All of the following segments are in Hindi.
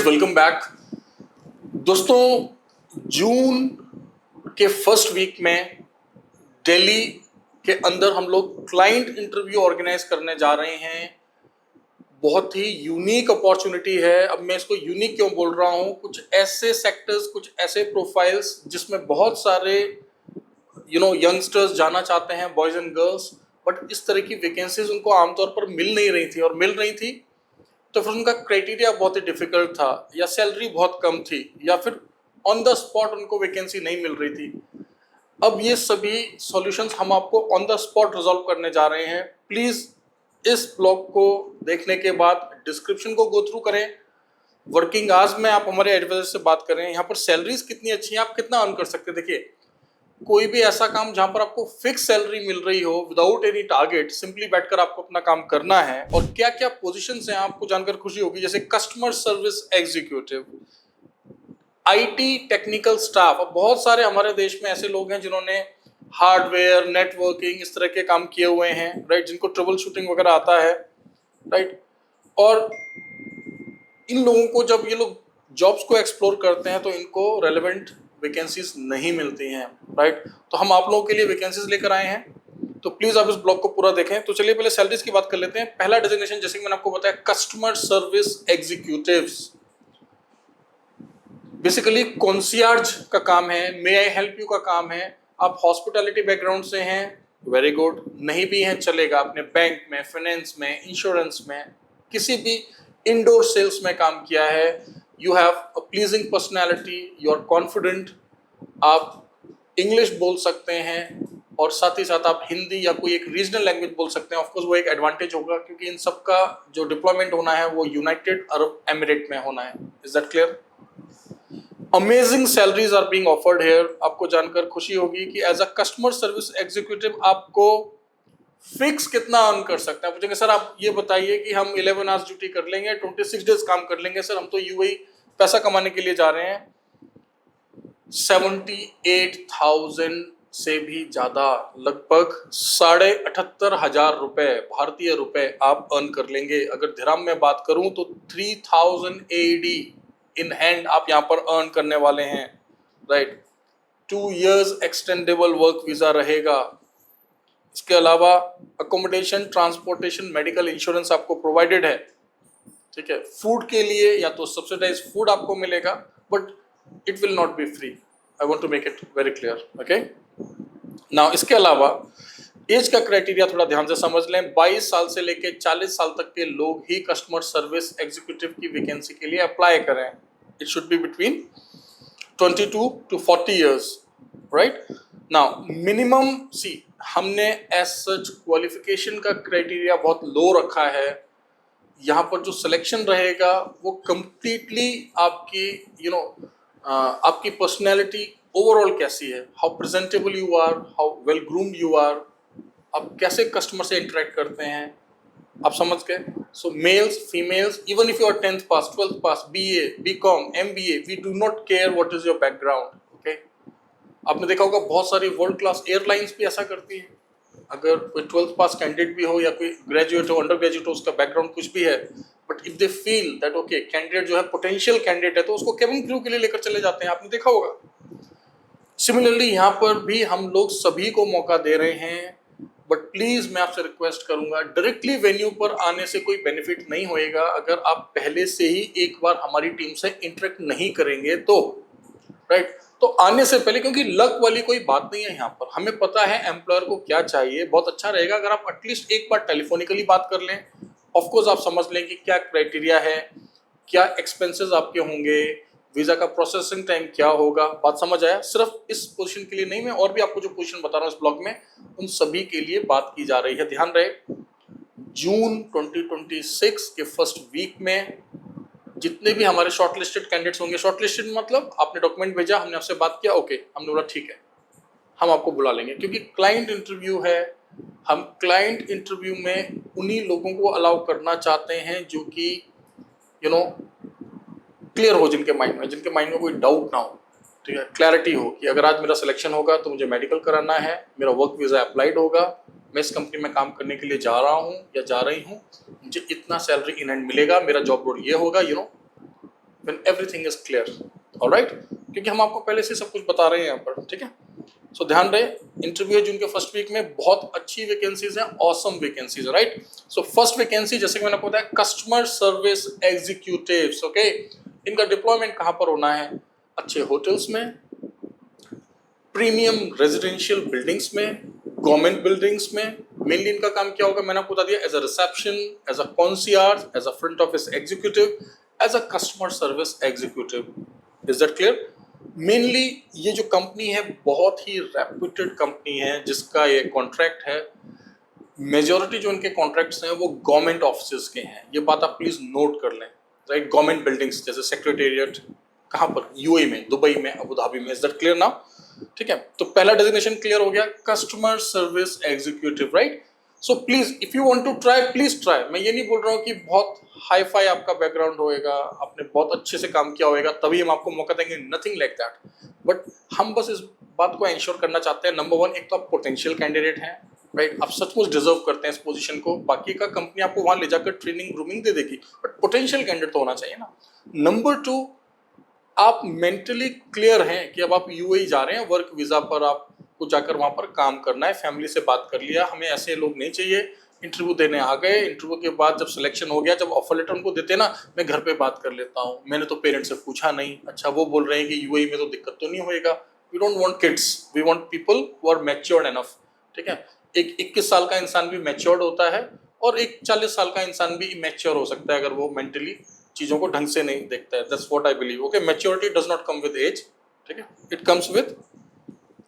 वेलकम बैक दोस्तों। जून के फर्स्ट वीक में दिल्ली के अंदर हम लोग क्लाइंट इंटरव्यू ऑर्गेनाइज करने जा रहे हैं। बहुत ही यूनिक अपॉर्चुनिटी है। अब मैं इसको यूनिक क्यों बोल रहा हूँ, कुछ ऐसे सेक्टर्स, कुछ ऐसे प्रोफाइल्स जिसमें बहुत सारे यंगस्टर्स जाना चाहते हैं, बॉयज एंड गर्ल्स, बट इस तरह की वैकेंसीज उनको आमतौर पर मिल नहीं रही थी, और मिल रही थी तो फिर उनका क्राइटेरिया बहुत ही डिफिकल्ट था, या सैलरी बहुत कम थी, या फिर ऑन द स्पॉट उनको वैकेंसी नहीं मिल रही थी। अब ये सभी सॉल्यूशंस हम आपको ऑन द स्पॉट रिजॉल्व करने जा रहे हैं। प्लीज इस ब्लॉग को देखने के बाद डिस्क्रिप्शन को गो थ्रू करें। वर्किंग आवर्स में आप हमारे एडवाइजर से बात करें, यहाँ पर सैलरीज कितनी अच्छी हैं, आप कितना अर्न कर सकते हैं। देखिए, कोई भी ऐसा काम जहां पर आपको फिक्स सैलरी मिल रही हो विदाउट एनी टारगेट, सिंपली बैठकर आपको अपना काम करना है। और क्या क्या पोजीशंस हैं आपको जानकर खुशी होगी, जैसे customer service executive, IT technical staff. अब बहुत सारे हमारे देश में ऐसे लोग हैं जिन्होंने हार्डवेयर, नेटवर्किंग, इस तरह के काम किए हुए हैं, राइट, जिनको ट्रबल शूटिंग वगैरह आता है, राइट। और इन लोगों को जब ये लोग जॉब्स को एक्सप्लोर करते हैं तो इनको रेलेवेंट वैकेंसीज नहीं मिलती हैं, राइट। तो हम आप लोगों के लिए वैकेंसीज लेकर आए हैं, तो प्लीज आप इस ब्लॉग को पूरा देखें। तो चलिए पहले सैलरीज की बात कर लेते हैं। पहला डेजिग्नेशन, जैसे कि मैंने आपको बताया, customer service executives. Basically concierge का काम है, मे आई हेल्प यू का काम है। आप हॉस्पिटैलिटी बैकग्राउंड से हैं, वेरी गुड। नहीं भी हैं चलेगा, आपने बैंक में, फाइनेंस में, इंश्योरेंस में, किसी भी इंडोर सेल्स में काम किया है। You have a pleasing personality, you are confident, आप इंग्लिश बोल सकते हैं, और साथ ही साथ आप हिंदी या कोई एक रीजनल लैंग्वेज बोल सकते हैं। ऑफकोर्स वो एक एडवांटेज होगा, क्योंकि इन सब का जो डिप्लॉयमेंट होना है वो यूनाइटेड अरब एमिरेट में होना है। Is that clear? Amazing salaries are being offered here. आपको जानकर खुशी होगी कि as a customer service executive आपको फिक्स कितना अर्न कर सकते हैं। पूछेंगे सर आप ये बताइए कि हम 11 आवर्स ड्यूटी कर लेंगे, 26 डेज काम कर लेंगे, सर हम तो यूएई पैसा कमाने के लिए जा रहे हैं। 78,000 से भी ज्यादा, लगभग 78,500 रुपए, भारतीय रुपए आप अर्न कर लेंगे। अगर दिरहम में बात करूं तो 3000 AED इन हैंड आप यहाँ पर अर्न करने वाले हैं, right. 2 years extendable work visa रहेगा। इसके अलावा अकोमोडेशन, ट्रांसपोर्टेशन, मेडिकल इंश्योरेंस आपको प्रोवाइडेड है, ठीक है। फूड के लिए या तो सब्सिडाइज फूड आपको मिलेगा, but it will not be free. I want to make it very clear, okay. Now इसके अलावा एज का क्राइटेरिया थोड़ा ध्यान से समझ लें। 22 साल से लेकर 40 साल तक के लोग ही कस्टमर सर्विस एग्जीक्यूटिव की वैकेंसी के लिए अप्लाई करें। It should be between 22 to 40 years, right. Now minimum see, हमने एज सच क्वालिफिकेशन का क्राइटेरिया बहुत लो रखा है। यहाँ पर जो सिलेक्शन रहेगा वो कंप्लीटली आपकी आपकी पर्सनैलिटी ओवरऑल कैसी है, how presentable you are, how well groomed you are, आप कैसे कस्टमर से इंटरेक्ट करते हैं, आप समझ गए। So males, females, even if you are 10th pass, 12th pass, BA, BCom, MBA, we do not care what is your background, okay. आपने देखा होगा बहुत सारी वर्ल्ड क्लास एयरलाइंस भी ऐसा करती है। अगर कोई 12th पास कैंडिडेट भी हो या कोई ग्रेजुएट हो, अंडर ग्रेजुएट हो, उसका बैकग्राउंड कुछ भी है, but if they feel that okay candidate जो है पोटेंशियल कैंडिडेट है, तो उसको केबिन क्रू के लिए लेकर चले जाते हैं, आपने देखा होगा। सिमिलरली यहाँ पर भी हम लोग सभी को मौका दे रहे हैं, बट प्लीज मैं आपसे रिक्वेस्ट करूंगा, डायरेक्टली वेन्यू पर आने से कोई बेनिफिट नहीं होएगा अगर आप पहले से ही एक बार हमारी टीम से इंटरेक्ट नहीं करेंगे तो, राइट। तो आने से पहले, क्योंकि लक वाली कोई बात नहीं है यहाँ पर, हमें पता है एम्प्लॉयर को क्या चाहिए। बहुत अच्छा रहेगा अगर आप एटलीस्ट एक बार टेलीफोनिकली बात कर लें। ऑफकोर्स आप समझ लें कि क्या क्राइटेरिया है, क्या एक्सपेंसेस आपके होंगे, वीजा का प्रोसेसिंग टाइम क्या होगा। बात समझ आया? सिर्फ इस पोजीशन के लिए नहीं, मैं और भी आपको जो पोजीशन बता रहा हूँ इस ब्लॉग में, उन सभी के लिए बात की जा रही है। ध्यान रहे, जून 2026 के फर्स्ट वीक में जितने भी हमारे शॉर्टलिस्टेड कैंडिडेट्स होंगे, शॉर्टलिस्टेड मतलब आपने डॉक्यूमेंट भेजा, हमने आपसे बात किया, ओके, हमने बोला ठीक है, हम आपको बुला लेंगे, क्योंकि क्लाइंट इंटरव्यू है। हम क्लाइंट इंटरव्यू में उन्हीं लोगों को अलाउ करना चाहते हैं जो कि क्लियर हो, जिनके माइंड में कोई डाउट ना हो, ठीक है, क्लैरिटी हो कि अगर आज मेरा सिलेक्शन होगा तो मुझे मेडिकल कराना है, मेरा वर्क वीज़ा अप्लाइड होगा, मैं इस कंपनी में काम करने के लिए जा रहा हूँ या जा रही हूँ, मुझे इतना सैलरी इन हैंड मिलेगा, मेरा जॉब रोल ये होगा, when everything is clear, alright, क्योंकि हम आपको पहले से सब कुछ बता रहे हैं यहाँ पर, ठीक है। सो ध्यान रहे, इंटरव्यू है जून के फर्स्ट वीक में, बहुत अच्छी वैकेंसीज हैं, ऑसम वैकेंसीज है, राइट। सो फर्स्ट वैकेंसी जैसे कि मैंने आपको बताया, कस्टमर सर्विस एग्जीक्यूटिव्स, ओके। इनका डिप्लॉयमेंट कहाँ पर होना है? अच्छे होटल्स में, प्रीमियम रेजिडेंशियल बिल्डिंग्स में, गवर्नमेंट बिल्डिंग्स में। मेनली इनका काम क्या होगा, मैंने आपको बता दिया, as a reception, as a concierge, as a front office executive, as a customer service executive. Is that clear? Mainly ये जो कंपनी है बहुत ही रेप्यूटेड कंपनी है, जिसका ये कॉन्ट्रैक्ट है, मेजॉरिटी जो इनके कॉन्ट्रैक्ट्स हैं वो गवर्नमेंट ऑफिस के हैं। ये बात आप प्लीज नोट कर लें, राइट। गवर्नमेंट बिल्डिंग्स जैसे सेक्रेटेरिएट, कहाँ पर? यूएई में, दुबई में, अबू धाबी में। Is that clear now? ठीक है, तो पहला डेजिग्नेशन क्लियर हो गया, customer service executive, right. So please if you want to try, please try. मैं ये नहीं बोल रहा हूँ कि बहुत हाई फाई आपका बैकग्राउंड होएगा, आपने बहुत अच्छे से काम किया होगा तभी हम आपको मौका देंगे, नथिंग लाइक दैट। बट हम बस इस बात को इंश्योर करना चाहते हैं, नंबर वन, एक तो आप पोटेंशियल कैंडिडेट हैं, राइट, आप सचमुच डिजर्व करते हैं इस पोजीशन को। बाकी का कंपनी आपको वहां ले जाकर ट्रेनिंग ग्रूमिंग दे देगी, बट पोटेंशियल कैंडिडेट तो होना चाहिए ना। नंबर टू, आप मेंटली क्लियर हैं कि अब आप यूएई जा रहे हैं वर्क वीजा पर, आपको जाकर वहां पर काम करना है, फैमिली से बात कर लिया, हमें ऐसे लोग नहीं चाहिए। इंटरव्यू देने आ गए, इंटरव्यू के बाद जब सिलेक्शन हो गया, जब ऑफर लेटर उनको देते ना, मैं घर पे बात कर लेता हूँ, मैंने तो पेरेंट्स से पूछा नहीं, अच्छा वो बोल रहे हैं कि यूएई में तो दिक्कत तो नहीं होएगा। We don't want kids, we want people who are matured enough, ठीक है। एक 21 साल का इंसान भी मैच्योर्ड होता है, और एक 40 साल का इंसान भी इमैच्योर हो सकता है अगर वो मेंटली चीजों को ढंग से नहीं देखता है। That's what I believe, okay. Maturity does not come with age, ठीक है, it comes with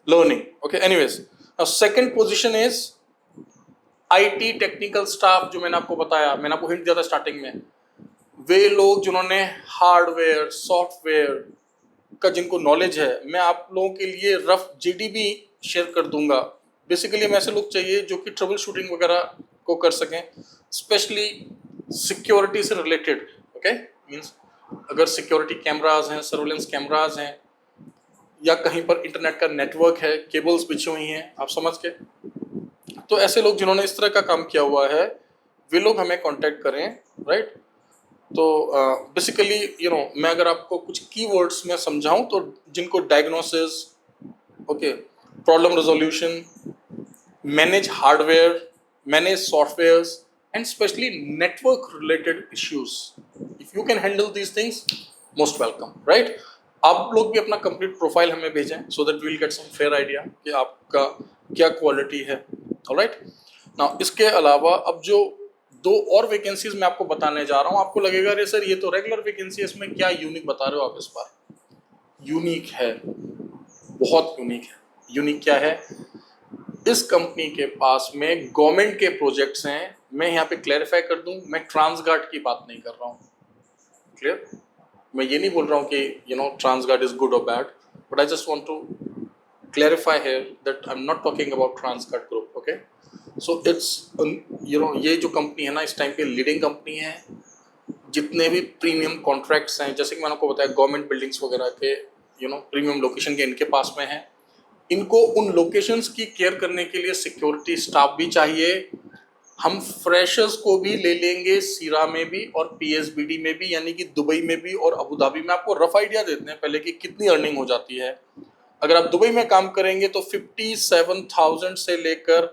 learning, okay. Anyways, now second position is IT technical staff. जो मैंने आपको बताया, मैंने आपको हिंट दिया था स्टार्टिंग में, वे लोग जिन्होंने हार्डवेयर सॉफ्टवेयर का जिनको नॉलेज है, मैं आप लोगों के लिए रफ जीडीबी शेयर कर दूंगा। बेसिकली हमें ऐसे लोग चाहिए जो कि ट्रबल शूटिंग वगैरह को कर सकें, स्पेशली सिक्योरिटी से रिलेटेड, ओके। मींस अगर सिक्योरिटी कैमराज हैं, सर्वेलेंस कैमराज हैं, या कहीं पर इंटरनेट का नेटवर्क है, केबल्स बिछी हुई हैं, आप समझ के, तो ऐसे लोग जिन्होंने इस तरह का काम किया हुआ है, वे लोग हमें कांटेक्ट करें, राइट। तो बेसिकली मैं अगर आपको कुछ कीवर्ड्स में समझाऊं तो जिनको diagnosis, okay, problem resolution, manage hardware, manage softwares, and specially network related issues, if you can handle these things, most welcome, right. आप लोग भी अपना कंप्लीट प्रोफाइल हमें भेजें, so that we will get some fair idea कि आपका क्या क्वालिटी है, ऑलराइट। नाउ इसके अलावा अब जो दो और वैकेंसीज मैं आपको बताने जा रहा हूं, आपको लगेगा अरे सर ये तो रेगुलर वैकेंसी है, इसमें क्या यूनिक बता रहे हो आप इस बार? यूनिक है, बहुत यूनिक है। यूनिक क्या है? इस कंपनी के पास में गवर्नमेंट के प्रोजेक्ट्स हैं। मैं यहाँ पे क्लैरिफाई कर दूं, मैं ट्रांसगार्ड की बात नहीं कर रहा हूँ, क्लियर। मैं ये नहीं बोल रहा हूँ कि ट्रांसगार्ड इज गुड और bad, but I just want to clarify here that I'm not talking about TransGuard group, okay? So it's ये जो कंपनी है ना, इस टाइम पे लीडिंग कंपनी है। जितने भी प्रीमियम कॉन्ट्रैक्ट्स हैं, जैसे कि मैंने आपको बताया, गवर्नमेंट बिल्डिंग्स वगैरह के प्रीमियम लोकेशन के इनके पास में है। इनको उन लोकेशंस की केयर करने के लिए सिक्योरिटी स्टाफ भी चाहिए। हम फ्रेशर्स को भी ले लेंगे, सीरा में भी और पीएसबीडी में भी, यानी कि दुबई में भी और अबू धाबी में। आपको रफ आइडिया देते हैं पहले कि कितनी अर्निंग हो जाती है। अगर आप दुबई में काम करेंगे तो 57,000 से लेकर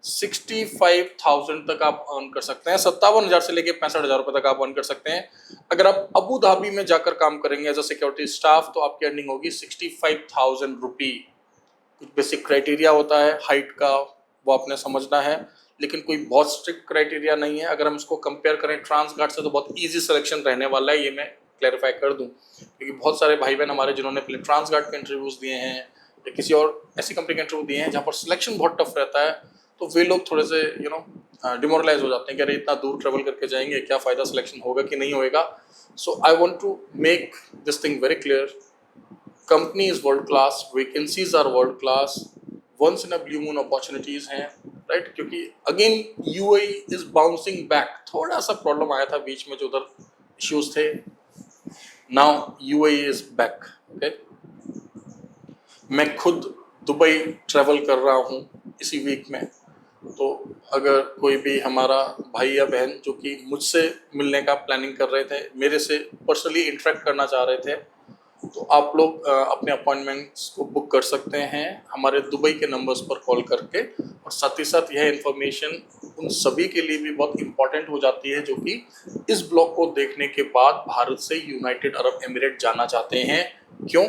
65,000 तक आप अर्न कर सकते हैं। 57,000 से लेकर 65,000 रुपए तक आप अर्न कर सकते हैं। अगर आप अबू धाबी में जाकर काम करेंगे एज अ सिक्योरिटी स्टाफ, तो आपकी अर्निंग होगी 65,000 रुपी। कुछ बेसिक क्राइटेरिया होता है हाइट का, वो आपने समझना है, लेकिन कोई बहुत स्ट्रिक्ट क्राइटेरिया नहीं है। अगर हम इसको कंपेयर करें ट्रांसगार्ड से तो बहुत ईजी सिलेक्शन रहने वाला है, ये मैं क्लैरिफाई कर दूं, क्योंकि बहुत सारे भाई बहन हमारे जिन्होंने पहले ट्रांसगार्ड के इंटरव्यूज दिए हैं या किसी और ऐसी कंपनी के इंटरव्यू दिए हैं जहाँ पर सिलेक्शन बहुत टफ रहता है, तो वे लोग थोड़े से डिमोरलाइज हो जाते हैं कि अरे इतना दूर ट्रेवल करके जाएंगे, क्या फ़ायदा, सिलेक्शन होगा कि नहीं होएगा। So I want to make this thing very clear, company is world class, vacancies are world class, once in a blue moon opportunities हैं, राइट। क्योंकि again UAE is bouncing back, थोड़ा सा प्रॉब्लम आया था बीच में जो उधर इश्यूज थे, now UAE is back, okay. मैं खुद दुबई ट्रैवल कर रहा हूँ इसी वीक में, तो अगर कोई भी हमारा भाई या बहन जो कि मुझसे मिलने का प्लानिंग कर रहे थे, मेरे से पर्सनली इंटरेक्ट करना चाह रहे थे, तो आप लोग अपने अपॉइंटमेंट्स को बुक कर सकते हैं हमारे दुबई के नंबर्स पर कॉल करके। और साथ ही साथ यह इन्फॉर्मेशन उन सभी के लिए भी बहुत इम्पॉर्टेंट हो जाती है जो कि इस ब्लॉग को देखने के बाद भारत से यूनाइटेड अरब एमिरेट जाना चाहते हैं। क्यों?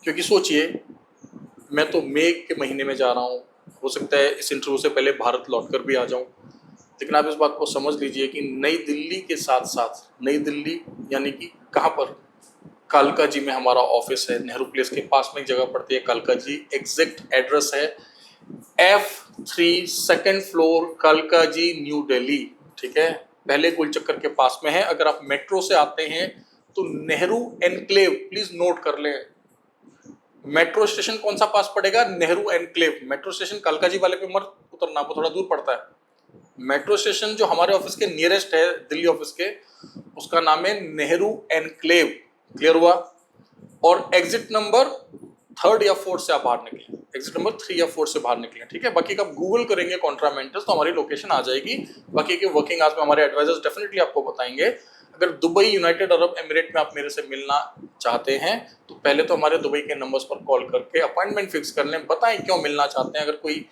क्योंकि सोचिए, मैं तो मई के महीने में जा रहा हूँ, हो सकता है इस इंटरव्यू से पहले भारत लौट कर भी आ जाऊँ, लेकिन आप इस बात को समझ लीजिए कि नई दिल्ली के साथ साथ, नई दिल्ली यानी कि कहाँ पर, कालका जी में हमारा ऑफिस है, नेहरू प्लेस के पास में एक जगह पड़ती है कालका जी। एग्जैक्ट एड्रेस है F3 सेकंड फ्लोर, कालका जी, न्यू दिल्ली। ठीक है, पहले गोल चक्कर के पास में है। अगर आप मेट्रो से आते हैं तो नेहरू एनक्लेव, प्लीज नोट कर लें, मेट्रो स्टेशन कौन सा पास पड़ेगा? नेहरू एनक्लेव। मेट्रो स्टेशन कालका जी वाले पे मत उतरना, वो थोड़ा दूर पड़ता है। मेट्रो स्टेशन जो हमारे ऑफिस के नियरेस्ट है दिल्ली ऑफिस के, उसका नाम है नेहरू एनक्लेव। क्लियर हुआ? और एग्जिट नंबर 3rd या 4th से आप बाहर निकले, एग्जिट नंबर 3 या 4 से बाहर निकले। ठीक है, बाकी का आप गूगल करेंगे कॉन्ट्रा मेंटर्स तो हमारी लोकेशन आ जाएगी। बाकी के वर्किंग आवर्स में हमारे एडवाइजर्स डेफिनेटली आपको बताएंगे। अगर दुबई यूनाइटेड अरब एमिरेट में आप मेरे से मिलना चाहते हैं तो पहले तो हमारे दुबई के नंबर्स पर कॉल करके अपॉइंटमेंट फिक्स कर लें, बताएं क्यों मिलना चाहते हैं। अगर कोई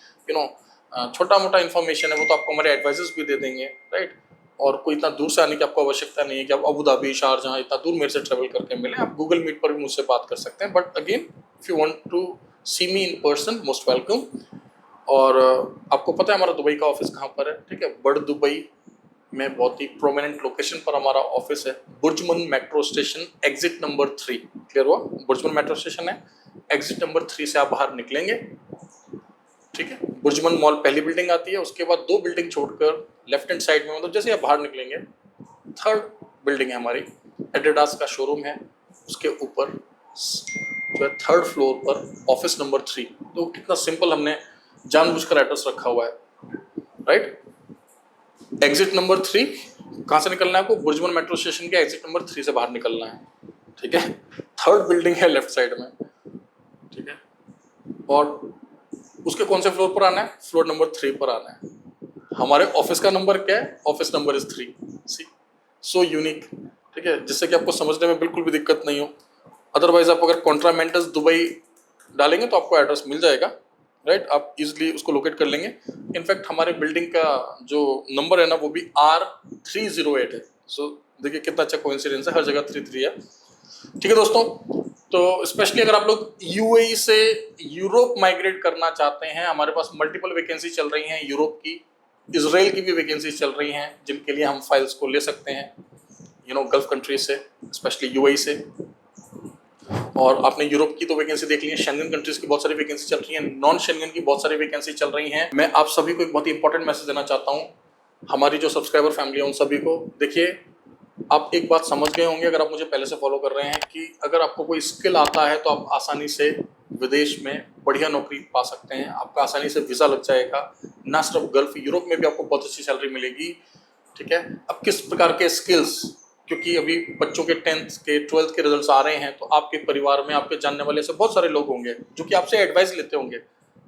छोटा मोटा इन्फॉर्मेशन है वो तो आपको हमारे एडवाइजर्स भी दे देंगे, राइट। और कोई इतना दूर से आने की आपको आवश्यकता नहीं है कि आप अबू धाबी, शारजहां इतना दूर मेरे से ट्रेवल करके मिले। आप गूगल मीट पर भी मुझसे बात कर सकते हैं, but again if you want to see me in person, most welcome. और आपको पता है हमारा दुबई का ऑफिस कहाँ पर है? ठीक है, बड़ दुबई में बहुत ही प्रोमिनेंट लोकेशन पर हमारा ऑफिस है, BurJuman metro station, exit number 3। Clear हुआ? बुर्जमन मेट्रो स्टेशन है, एग्जिट नंबर 3 से आप बाहर निकलेंगे। ठीक है, बुर्जमन मॉल पहली बिल्डिंग आती है, उसके बाद 2 बिल्डिंग छोड़कर लेफ्ट हैंड साइड में, मतलब जैसे आप बाहर निकलेंगे, 3rd बिल्डिंग है हमारी, एडिडास का शोरूम है, उसके ऊपर जो है 3rd फ्लोर पर ऑफिस नंबर 3। तो कितना सिंपल हमने जानबूझकर एड्रेस रखा हुआ है, राइट। एग्जिट नंबर 3, कहाँ से निकलना है आपको? बुर्जमन मेट्रो स्टेशन के एग्जिट नंबर 3 से बाहर निकलना है। ठीक है, 3rd बिल्डिंग है लेफ्ट साइड में। ठीक है, और उसके कौन से फ्लोर पर आना है? फ्लोर नंबर 3 पर आना है। हमारे ऑफिस का नंबर क्या है? Office number is 3। See, so unique. ठीक है, जिससे कि आपको समझने में बिल्कुल भी दिक्कत नहीं हो। अदरवाइज आप अगर कॉन्ट्रा मेंटर्स दुबई डालेंगे तो आपको एड्रेस मिल जाएगा, राइट। आप इजिली उसको लोकेट कर लेंगे। इनफैक्ट हमारे बिल्डिंग का जो नंबर है ना वो भी R308 है। सो देखिए कितना अच्छा कोइंसिडेंस है, हर जगह 33 है। ठीक है दोस्तों, तो स्पेशली अगर आप लोग यूएई से यूरोप माइग्रेट करना चाहते हैं, हमारे पास मल्टीपल वैकेंसी चल रही हैं यूरोप की, इसराइल की भी वैकेंसी चल रही हैं, जिनके लिए हम फाइल्स को ले सकते हैं गल्फ कंट्रीज से, स्पेशली यूएई से। और आपने यूरोप की तो वैकेंसी देख ली है, शेंगन कंट्रीज की बहुत सारी वैकेंसी चल रही है, नॉन शेंगन की बहुत सारी वैकेंसी चल रही हैं। मैं आप सभी को एक बहुत ही इंपॉर्टेंट मैसेज देना चाहता हूँ, हमारी जो सब्सक्राइबर फैमिली है उन सभी को। देखिए, आप एक बात समझ गए होंगे अगर आप मुझे पहले से फॉलो कर रहे हैं कि अगर आपको कोई स्किल आता है तो आप आसानी से विदेश में बढ़िया नौकरी पा सकते हैं, आपका आसानी से वीज़ा लग जाएगा। ना सिर्फ गल्फ, यूरोप में भी आपको बहुत अच्छी सैलरी मिलेगी। ठीक है, अब किस प्रकार के स्किल्स, क्योंकि अभी बच्चों के 10th के 12th के रिजल्ट्स आ रहे हैं, तो आपके परिवार में आपके जानने वाले ऐसे बहुत सारे लोग होंगे जो कि आपसे एडवाइस लेते होंगे,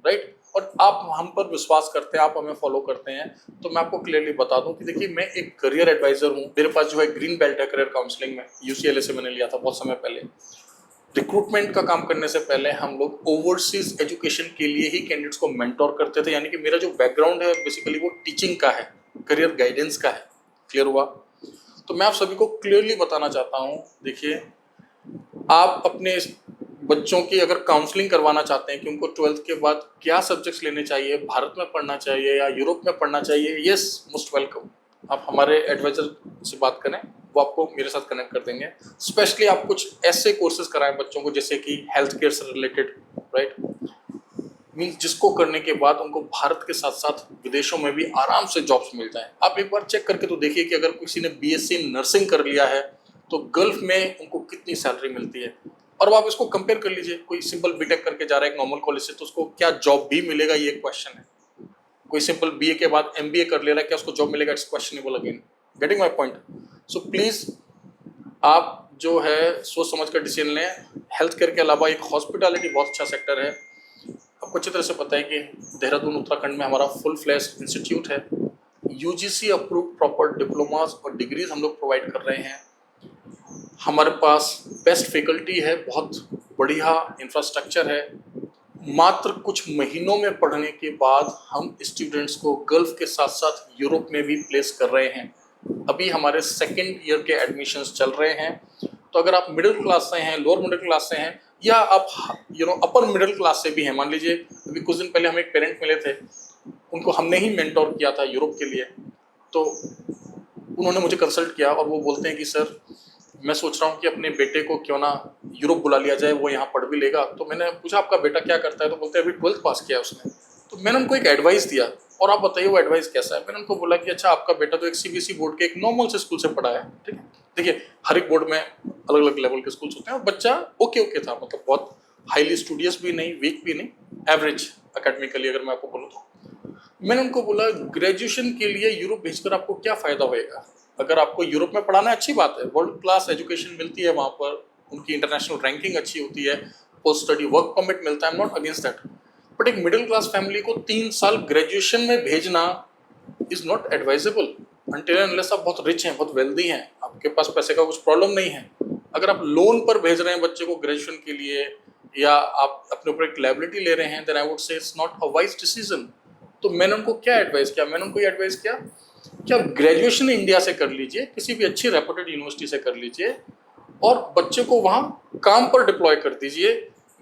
राइट। और आप हम पर विश्वास करते हैं, आप हमें फॉलो करते हैं। तो मैं आपको क्लियरली बता दूं कि देखिए, मैं एक करियर एडवाइजर हूं। मेरे पास जो है ग्रीन बेल्ट है करियर काउंसलिंग में, UCLA से मैंने लिया था बहुत समय पहले। रिक्रूटमेंट का काम करने से पहले हम लोग ओवरसीज एजुकेशन के लिए ही कैंडिडेट्स को मेंटोर करते थे, यानी कि मेरा जो बैकग्राउंड है बेसिकली वो टीचिंग का है, करियर गाइडेंस का है। क्लियर हुआ? तो मैं आप सभी को क्लियरली बताना चाहता हूँ, देखिए, आप अपने बच्चों की अगर काउंसलिंग करवाना चाहते हैं कि उनको 12th के बाद क्या सब्जेक्ट्स लेने चाहिए, भारत में पढ़ना चाहिए या यूरोप में पढ़ना चाहिए, यस, मोस्ट वेलकम। आप हमारे एडवाइजर से बात करें, वो आपको मेरे साथ कनेक्ट कर देंगे। स्पेशली आप कुछ ऐसे कोर्सेज कराएं बच्चों को जैसे कि हेल्थ केयर से रिलेटेड, राइट, मीन्स जिसको करने के बाद उनको भारत के साथ साथ विदेशों में भी आराम से जॉब्स मिल जाए। आप एक बार चेक करके तो देखिए कि अगर किसी ने BSc नर्सिंग कर लिया है तो गल्फ में उनको कितनी सैलरी मिलती है। और आप इसको कंपेयर कर लीजिए, कोई सिंपल बीटेक करके जा रहा है एक नॉर्मल कॉलेज से, तो उसको क्या जॉब भी मिलेगा, ये क्वेश्चन है। कोई सिंपल BA के बाद MBA कर ले रहा है, क्या उसको जॉब मिलेगा? It's questionable again. Getting my point? So please आप जो है सोच समझ कर डिसीजन लें। हेल्थ केयर के अलावा एक हॉस्पिटैलिटी बहुत अच्छा सेक्टर है, आपको अच्छी तरह से पता है कि देहरादून उत्तराखंड में हमारा फुल फ्लैश इंस्टीट्यूट है। यूजीसी अप्रूव्ड प्रॉपर डिप्लोमास और डिग्रीज हम लोग प्रोवाइड कर रहे हैं। हमारे पास बेस्ट फैकल्टी है, बहुत बढ़िया इंफ्रास्ट्रक्चर है। मात्र कुछ महीनों में पढ़ने के बाद हम स्टूडेंट्स को गल्फ के साथ साथ यूरोप में भी प्लेस कर रहे हैं। अभी हमारे सेकेंड ईयर के एडमिशन्स चल रहे हैं। तो अगर आप मिडिल क्लास से हैं, लोअर मिडिल क्लास से हैं, या आप अपर मिडिल क्लास से भी हैं, मान लीजिए अभी कुछ दिन पहले हम एक पेरेंट मिले थे, उनको हमने ही मेंटोर किया था यूरोप के लिए। तो उन्होंने मुझे कंसल्ट किया और वो बोलते हैं कि सर मैं सोच रहा हूँ कि अपने बेटे को क्यों ना यूरोप बुला लिया जाए, वो यहाँ पढ़ भी लेगा। तो मैंने पूछा आपका बेटा क्या करता है, तो बोलते हैं अभी 12th पास किया उसने। तो मैंने उनको एक एडवाइस दिया, और आप बताइए वो एडवाइस कैसा है। मैंने उनको बोला कि अच्छा आपका बेटा तो एक सीबीएसई बोर्ड के एक नॉर्मल से स्कूल से पढ़ा है, ठीक है। देखिए हर एक बोर्ड में अलग अलग लेवल के स्कूल्स होते हैं, और बच्चा ओके था, मतलब बहुत हाईली स्टूडियस भी नहीं, वीक भी नहीं, एवरेज अकेडमिकली अगर मैं आपको बोलूँ तो। मैंने उनको बोला ग्रेजुएशन के लिए यूरोप भेजकर आपको क्या फ़ायदा होएगा। अगर आपको यूरोप में पढ़ाना है अच्छी बात है, वर्ल्ड क्लास एजुकेशन मिलती है वहाँ पर, उनकी इंटरनेशनल रैंकिंग अच्छी होती है, पोस्ट स्टडी वर्क परमिट मिलता है, I am not against that. But एक मिडिल क्लास फैमिली को 3 साल ग्रेजुएशन में भेजना is not advisable until unless आप बहुत रिच हैं, बहुत वेल्दी हैं, आपके पास पैसे का कुछ प्रॉब्लम नहीं है। अगर आप लोन पर भेज रहे हैं बच्चे को ग्रेजुएशन के लिए, या आप अपने ऊपर एक लायबिलिटी ले रहे हैं, then I would say it's not a wise decision. तो मैंने उनको क्या एडवाइस किया, मैंने उनको ये एडवाइस किया कि आप ग्रेजुएशन इंडिया से कर लीजिए, किसी भी अच्छी रेपुटेड यूनिवर्सिटी से कर लीजिए, और बच्चे को वहाँ काम पर डिप्लॉय कर दीजिए।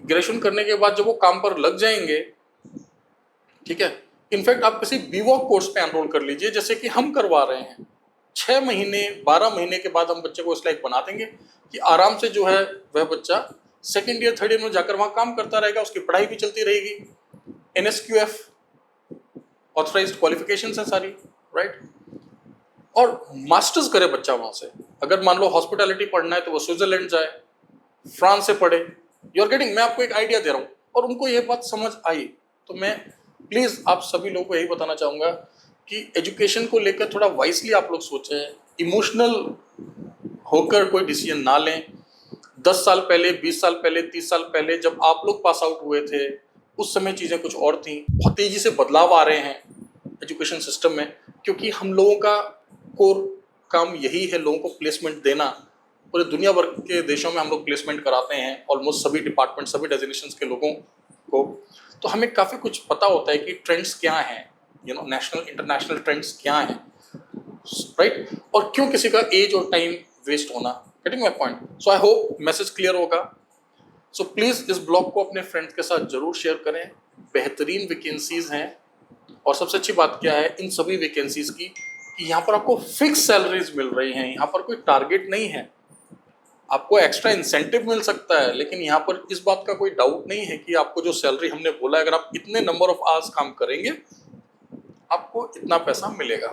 ग्रेजुएशन करने के बाद जब वो काम पर लग जाएंगे, ठीक है, इनफैक्ट आप किसी बीवॉक कोर्स पे एनरोल कर लीजिए, जैसे कि हम करवा रहे हैं। 6 महीने 12 महीने के बाद हम बच्चे को इस लायक बना देंगे कि आराम से जो है वह बच्चा सेकेंड ईयर थर्ड ईयर में जाकर वहाँ काम करता रहेगा, उसकी पढ़ाई भी चलती रहेगी। NSQF ऑथराइज्ड क्वालिफिकेशंस है सारी, राइट। और मास्टर्स करे बच्चा वहां से। अगर मान लो हॉस्पिटैलिटी पढ़ना है तो वो स्विट्जरलैंड जाए, फ्रांस से पढ़े। यू आर गेटिंग, मैं आपको एक आइडिया दे रहा हूँ, और उनको ये बात समझ आई। तो मैं प्लीज आप सभी लोगों को यही बताना चाहूंगा कि एजुकेशन को लेकर थोड़ा वाइसली आप लोग सोचें, इमोशनल होकर कोई डिसीजन ना लें। 10 साल पहले, 20 साल पहले, 30 साल पहले जब आप लोग पास आउट हुए थे, उस समय चीज़ें कुछ और थी। बहुत तेजी से बदलाव आ रहे हैं एजुकेशन सिस्टम में, क्योंकि हम लोगों का कोर काम यही है, लोगों को प्लेसमेंट देना। पूरे दुनिया भर के देशों में हम लोग प्लेसमेंट कराते हैं, ऑलमोस्ट सभी डिपार्टमेंट, सभी डेजिग्नेशंस के लोगों को। तो हमें काफ़ी कुछ पता होता है कि ट्रेंड्स क्या हैं, नेशनल इंटरनेशनल ट्रेंड्स क्या हैं, राइट। और क्यों किसी का एज और टाइम वेस्ट होना। Getting my point. So I hope message clear होगा। सो प्लीज़ इस ब्लॉग को अपने फ्रेंड्स के साथ जरूर शेयर करें। बेहतरीन वैकेंसीज हैं, और सबसे अच्छी बात क्या है इन सभी वैकेंसीज की कि यहाँ पर आपको फिक्स सैलरीज मिल रही हैं। यहाँ पर कोई टारगेट नहीं है, आपको एक्स्ट्रा इंसेंटिव मिल सकता है, लेकिन यहाँ पर इस बात का कोई डाउट नहीं है कि आपको जो सैलरी हमने बोला है, अगर आप इतने नंबर ऑफ आवर्स काम करेंगे आपको इतना पैसा मिलेगा।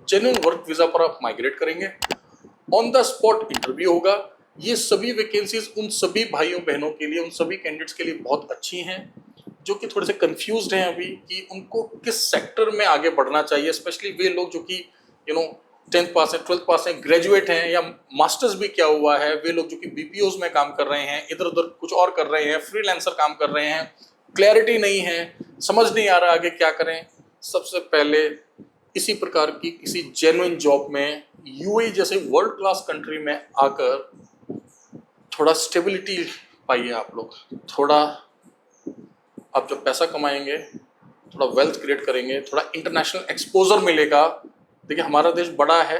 जेन्युइन वर्क वीजा पर आप माइग्रेट करेंगे, ऑन द स्पॉट इंटरव्यू होगा। ये सभी वैकेंसीज उन सभी भाइयों बहनों के लिए, उन सभी कैंडिडेट्स के लिए बहुत अच्छी हैं जो कि थोड़े से कंफ्यूज्ड हैं अभी कि उनको किस सेक्टर में आगे बढ़ना चाहिए। स्पेशली वे लोग जो कि 10th पास है, 12th पास है, ग्रेजुएट हैं, या मास्टर्स भी क्या हुआ है, वे लोग जो कि BPOs में काम कर रहे हैं, इधर उधर कुछ और कर रहे हैं, फ्रीलांसर काम कर रहे हैं, क्लैरिटी नहीं है, समझ नहीं आ रहा आगे क्या करें। सबसे पहले इसी प्रकार की किसी जेन्युइन जॉब में UAE जैसे वर्ल्ड क्लास कंट्री में आकर थोड़ा स्टेबिलिटी पाइए आप लोग। थोड़ा आप जब पैसा कमाएंगे, थोड़ा वेल्थ क्रिएट करेंगे, थोड़ा इंटरनेशनल एक्सपोजर मिलेगा। देखिए हमारा देश बड़ा है,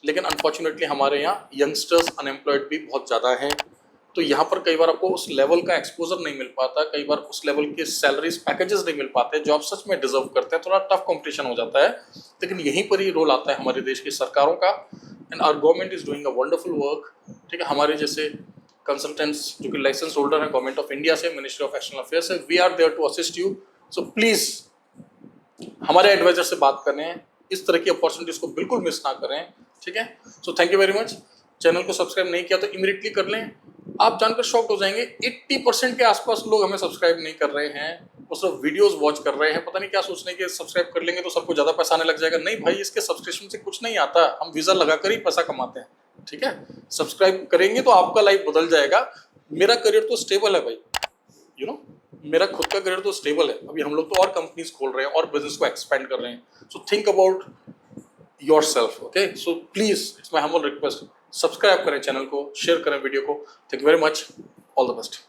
लेकिन अनफॉर्चुनेटली हमारे यहाँ यंगस्टर्स अनएम्प्लॉयड भी बहुत ज़्यादा हैं। तो यहाँ पर कई बार आपको उस लेवल का एक्सपोजर नहीं मिल पाता, कई बार उस लेवल के सैलरीज पैकेजेस नहीं मिल पाते जो आप सच में डिजर्व करते हैं। थोड़ा टफ कंपटीशन हो जाता है, लेकिन यहीं पर ही रोल आता है हमारे देश की सरकारों का। And our government is doing a wonderful work, ठीक है। हमारे जैसे कंसल्टेंट्स जो कि लाइसेंस होल्डर हैं गवर्नमेंट ऑफ इंडिया से, मिनिस्ट्री ऑफ एक्सटर्नल अफेयर्स से, we are there to assist you. So please हमारे एडवाइजर से बात करें, इस तरह की अपॉर्चुनिटीज को बिल्कुल मिस ना करें, ठीक है। So thank you very much. Channel को सब्सक्राइब नहीं किया तो इमीडिएटली कर लें। आप जानकर शॉक हो जाएंगे, 80% के आसपास लोग हमें सब्सक्राइब नहीं कर रहे हैं, वो सिर्फ वीडियोस वॉच कर रहे हैं। पता नहीं क्या सोचने के सब्सक्राइब कर लेंगे तो सबको ज़्यादा पैसा आने लग जाएगा। नहीं भाई, इसके सब्सक्रिप्शन से कुछ नहीं आता, हम वीज़ा लगाकर ही पैसा कमाते हैं, ठीक है। सब्सक्राइब करेंगे तो आपका लाइफ बदल जाएगा। मेरा करियर तो स्टेबल है भाई, मेरा खुद का करियर तो स्टेबल है, अभी हम लोग तो और कंपनीज खोल रहे हैं और बिजनेस को एक्सपेंड कर रहे हैं. So think about yourself. Okay, so please it's my humble request, subscribe करें चैनल को, शेयर करें वीडियो को. Thank you very much, all the best.